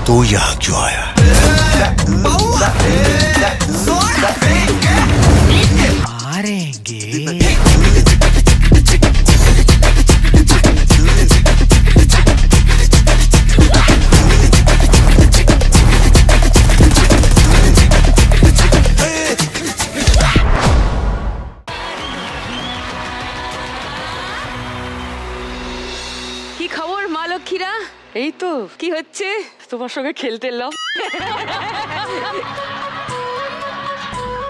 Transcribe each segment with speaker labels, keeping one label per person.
Speaker 1: तू यहाँ क्यों आया? मारेंगे।
Speaker 2: কি খবর মা লক্ষ্মীরা? এই তো কি হচ্ছে, তোমার সঙ্গে খেলতে এলাম।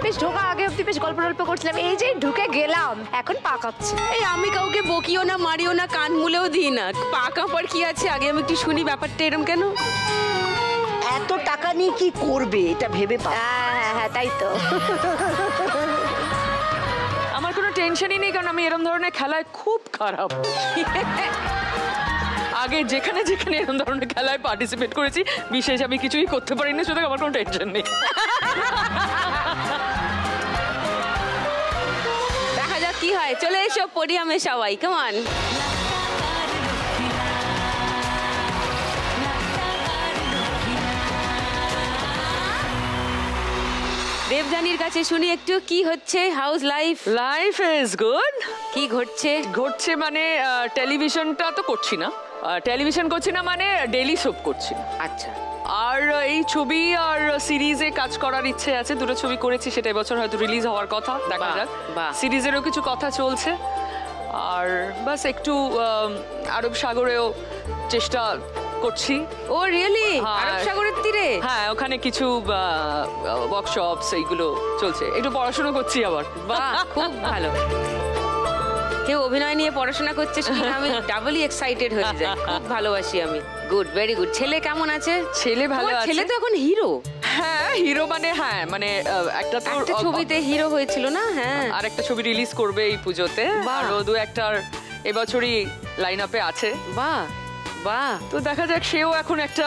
Speaker 3: বেশ ঢোকা আগে অব্দি বেশ গল্প টল্প করছিলাম, এই যে ঢুকে গেলাম এখন পা কাঁপছে।
Speaker 2: এই আমি কাউকে বকিও না, মারিও না, কান মুলেও দিই না। পা কাঁপার কি আছে? আগে আমি একটু শুনি ব্যাপারটা এরম কেন।
Speaker 4: এত টাকা নিয়ে কি করবে এটা ভেবে পা।
Speaker 3: হ্যাঁ তাই তো।
Speaker 2: আমার কোনো টেনশনই নেই, কারণ আমি এরম ধরনের খেলায় খুব খারাপ। আগে যেখানে যেখানে এরকম ধরনের খেলায় পার্টিসিপেট করেছি, বিশেষ আমি কিছুই করতে পারিনি, সুতরাং আমার কোনো টেনশন নেই। দেখা যাক কি হয়। চলে এসো পোডিয়ামে সবাই, কেমন? দেবযানীর কাছে শুনি একটু কি হচ্ছে। House life? Life is good. কি ঘটছে মানে টেলিভিশনটা তো করছি না, টেলিভিশন করছি না মানে ডেইলি সোপ করছি। আচ্ছা। আর এই ছবি আর সিরিজে কাজ করার ইচ্ছে আছে, দুটো ছবি করেছি, সেটা এবছর হয়তো রিলিজ হওয়ার কথা, দেখা যাক। সিরিজেরও কিছু কথা চলছে, আর বাস একটু আরব সাগরেও চেষ্টা করছি। ও রিয়েলি? আরব সাগরের তীরে? হ্যাঁ, ওখানে কিছু ওয়ার্কশপস এইগুলো চলছে, একটু পড়াশোনা করছি আবার। বাহ, খুব ভালো। কেউ অভিনয় নিয়ে পড়াশোনা করছে শুনে আমি ডাবলি এক্সাইটেড হয়ে যাই। খুব ভালোবাসি আমি। Good, very good. ছেলে কেমন আছে? ছেলে ভালো আছে। ছেলে তো এখন হিরো। হ্যাঁ হিরো মানে, হ্যাঁ মানে একটা ছবিতে হিরো হয়েছিল না? হ্যাঁ, আর একটা ছবি রিলিজ করবে এই পুজোতে, আরো দু একটার এবছরই লাইন আপে আছে। বাহ বাহ। তো দেখা যাক, সেও এখন একটা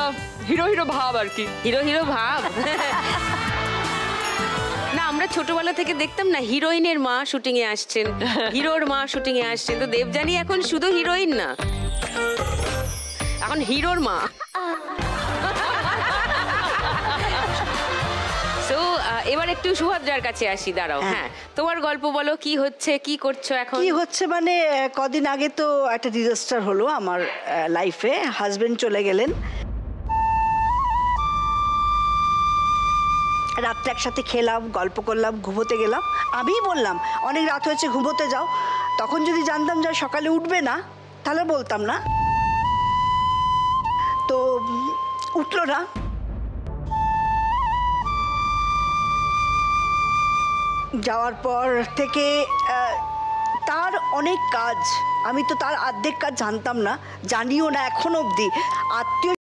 Speaker 2: হিরো হিরো ভাব আর কি। হিরো হিরো ভাব। না, আমরা ছোটবেলা থেকে দেখতাম না, হিরোইনের মা শুটিং এ আসছেন, হিরোর মা শুটিং এ আসছেন। তো দেবযানী এখন শুধু হিরোইন না, এখন হিরোর মা। তো এবার একটু সুভদ্রার কাছে আসি, দাঁড়াও। হ্যাঁ, তোমার গল্প বলো, কি হচ্ছে, কি করছো এখন?
Speaker 4: কি হচ্ছে মানে, কদিন আগে তো একটা ডিজাস্টার হলো আমার লাইফে। হাজবেন্ড চলে গেলেন, রাত্রে একসাথে খেলাম, গল্প করলাম, ঘুমোতে গেলাম। আমিই বললাম অনেক রাত হয়েছে, ঘুমোতে যাও। তখন যদি জানতাম যে সকালে উঠবে না, তাহলে বলতাম না। তো উঠলো না। যাওয়ার পর থেকে তার অনেক কাজ, আমি তো তার অর্ধেক কাজ জানতাম না, জানিও না এখন অবধি। আত্মীয়